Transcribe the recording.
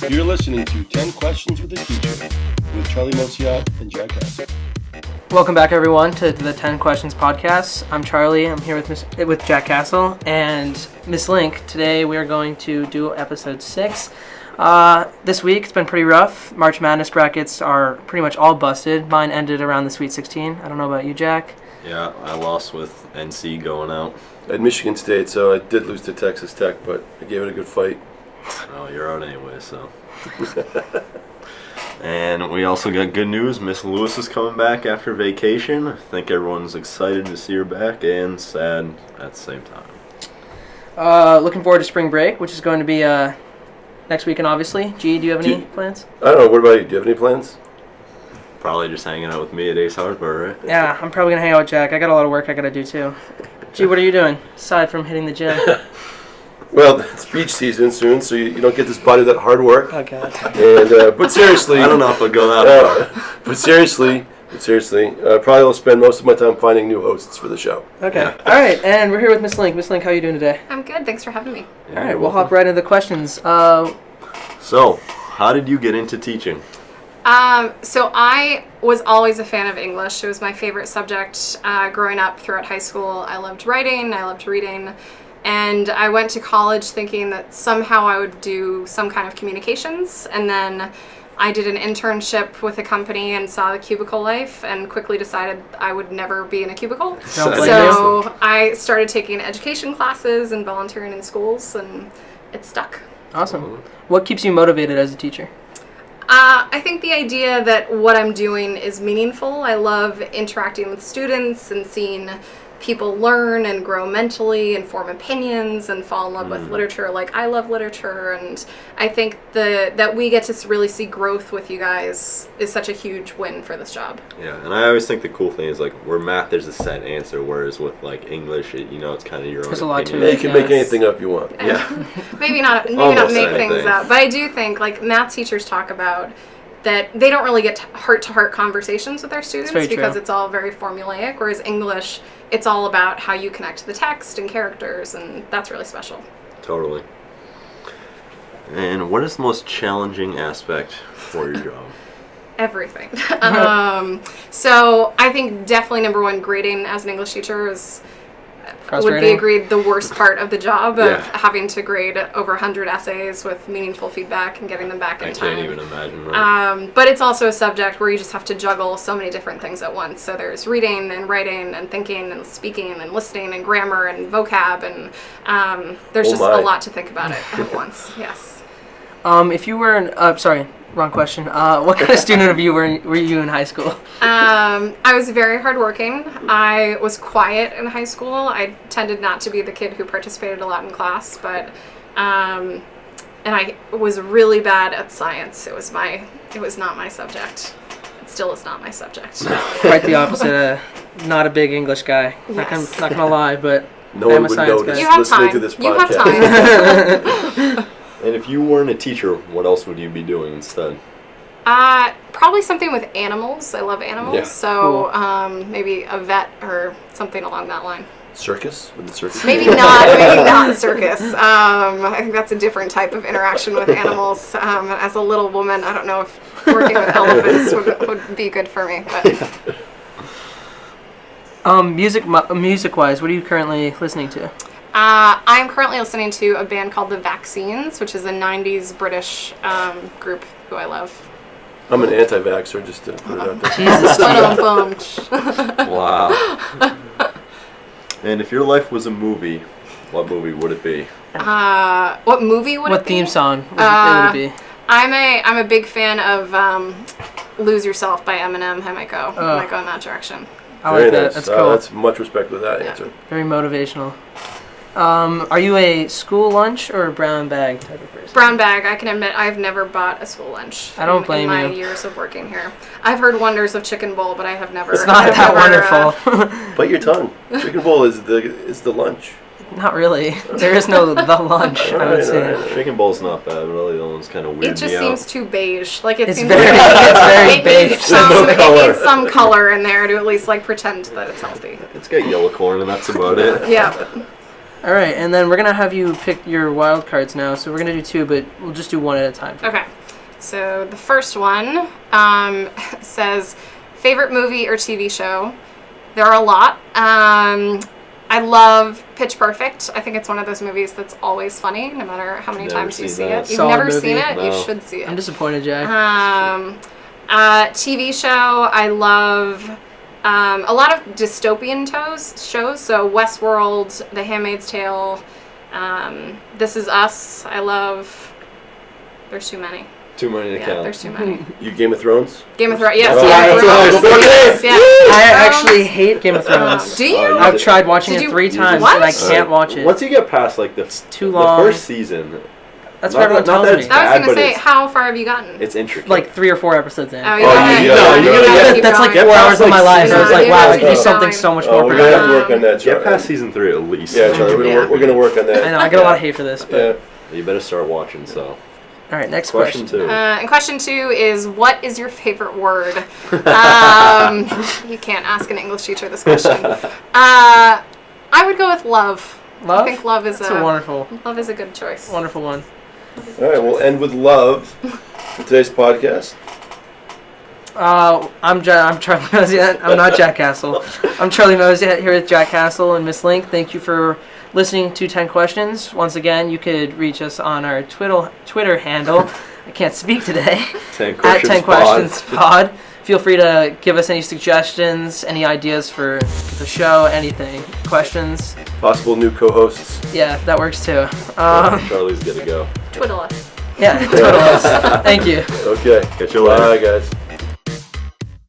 You're listening to 10 Questions with a Teacher with Charlie Mosiat and Jack Castle. Welcome back, everyone, to the 10 Questions podcast. I'm Charlie. I'm here with Jack Castle and Miss Link. Today we are going to do episode 6. This week it's been pretty rough. March Madness brackets are pretty much all busted. Mine ended around the Sweet 16. I don't know about you, Jack. Yeah, I lost with NC going out. I had Michigan State, so I did lose to Texas Tech, but I gave it a good fight. Oh, you're out anyway, so. And we also got good news. Miss Lewis is coming back after vacation. I think everyone's excited to see her back and sad at the same time. Looking forward to spring break, which is going to be next weekend, obviously. G, do you have any plans? I don't know. What about you? Do you have any plans? Probably just hanging out with me at Ace Hardware, right? Yeah, I'm probably going to hang out with Jack. I got a lot of work I got to do, too. G, what are you doing, aside from hitting the gym? Well, it's beach season soon, so you don't get this body that hard work. Okay. And but seriously, I don't know if I'll go that far. But seriously, probably will spend most of my time finding new hosts for the show. Okay. Yeah. All right, and we're here with Miss Link. Miss Link, how are you doing today? I'm good. Thanks for having me. Yeah, all right, we'll hop right into the questions. So, how did you get into teaching? So I was always a fan of English. It was my favorite subject growing up throughout high school. I loved writing. I loved reading. And I went to college thinking that somehow I would do some kind of communications. And then I did an internship with a company and saw the cubicle life and quickly decided I would never be in a cubicle. So I started taking education classes and volunteering in schools, and it stuck. Awesome. What keeps you motivated as a teacher? I think the idea that what I'm doing is meaningful. I love interacting with students and seeing people learn and grow mentally and form opinions and fall in love with literature. Like, I love literature, and I think that we get to really see growth with you guys is such a huge win for this job. Yeah, and I always think the cool thing is, like, where math, there's a set answer, whereas with, like, English, it's kind of your own There's a lot to opinion. it. Yeah, you can make anything up you want. Yeah. maybe not Almost make anything. things up, but I do think, like, math teachers talk about that they don't really get heart-to-heart conversations with their students because it's all very formulaic, whereas English, it's all about how you connect to the text and characters, and that's really special. Totally. And what is the most challenging aspect for your job? Everything. So I think definitely number one, grading as an English teacher would be agreed the worst part of the job of having to grade over 100 essays with meaningful feedback and getting them back in time. I can't even imagine. Right? But it's also a subject where you just have to juggle so many different things at once. So there's reading and writing and thinking and speaking and listening and grammar and vocab, and there's a lot to think about it at once. Yes. If you were sorry, wrong question. What kind of student of you were you in high school? I was very hardworking. I was quiet in high school. I tended not to be the kid who participated a lot in class, but and I was really bad at science. It was not my subject. It still is not my subject. Quite the opposite. Not a big English guy. Yes. Not gonna lie, but No I'm one a would science notice guy. You have listening time. to this You podcast. have time. And if you weren't a teacher, what else would you be doing instead? Probably something with animals. I love animals, Yeah. so maybe a vet or something along that line. Circus? With the circus? Maybe not circus. I think that's a different type of interaction with animals. As a little woman, I don't know if working with elephants would be good for me. But music-wise, what are you currently listening to? I'm currently listening to a band called The Vaccines, which is a 90s British group who I love. I'm an anti-vaxxer, just to put it out there. Jesus. Wow. And if your life was a movie, what movie would it be? What movie would it be? What theme song would it be? I'm a big fan of Lose Yourself by Eminem. I might go in that direction. I like that. Nice. That's cool. That's much respect with that answer. Very motivational. Are you a school lunch or a brown bag type of person? Brown bag. I can admit I've never bought a school lunch. I don't blame in my you. years of working here. I've heard wonders of chicken bowl, but I have never. It's not that wonderful. Bite your tongue. Chicken bowl is the lunch. Not really. There is no the lunch, I would say. Chicken bowl's not bad, but really the one's kind of weird. It just seems too beige. Like It's seems very- like it's very beige. It needs some color in there to at least like pretend that it's healthy. It's got yellow corn and that's about it. Yeah. All right, and then we're gonna have you pick your wild cards now. So we're gonna do 2, but we'll just do 1 at a time. Okay. So the first one says favorite movie or TV show. There are a lot. I love Pitch Perfect. I think it's one of those movies that's always funny, no matter how many Never times you seen see that. it. You've Solid never movie. seen it? You No. should see it. I'm disappointed, Jack. TV show, I love a lot of dystopian shows. So Westworld, The Handmaid's Tale, This Is Us. I love. There's too many. Too many to Yeah, count. there's too many. You Game of Thrones? Game of Thrones. Yes, Oh, Game of that's Thrones. nice. Yes, yeah. I Thrones. actually hate Game of Thrones. Do you? Oh, I've tried watching Did it you- 3 times What? and I can't watch it. Once you get past like the too long. the first season, That's not what everyone that- not tells that me. it's I was bad, gonna but say, it's- how far have you gotten? it's intricate. Like 3 or 4 episodes in. Oh, Oh, you gotta, yeah, you yeah, gotta, you you gotta gotta get- keep That's like going. 4 Yeah, hours of my like life. I was like, you wow, gotta I could do keep something going. so much Oh, more we're gonna have to productive. work on that, get Charlie. past season 3 at least. Yeah, Charlie, we're gonna work on that. I know, I get a lot of hate for this, but... Yeah. You better start watching. So All right, next question question. 2. And question 2 is, what is your favorite word? You can't ask an English teacher this question. I would go with love. Love? I think love is That's a wonderful, love is a good choice. wonderful one. All right, we'll end with love for today's podcast. I'm Charlie Mosiet. I'm not Jack Castle. I'm Charlie Mosiet here with Jack Castle and Miss Link. Thank you for listening to 10 Questions. Once again, you could reach us on our Twitter handle. I can't speak today. 10 At questions 10 Questions Pod. Feel free to give us any suggestions, any ideas for the show, anything. Questions. Possible new co-hosts. Yeah, that works too. Charlie's good to go. Twiddle us. Yeah, twiddle us. Thank you. Okay. Catch you later. Bye, guys.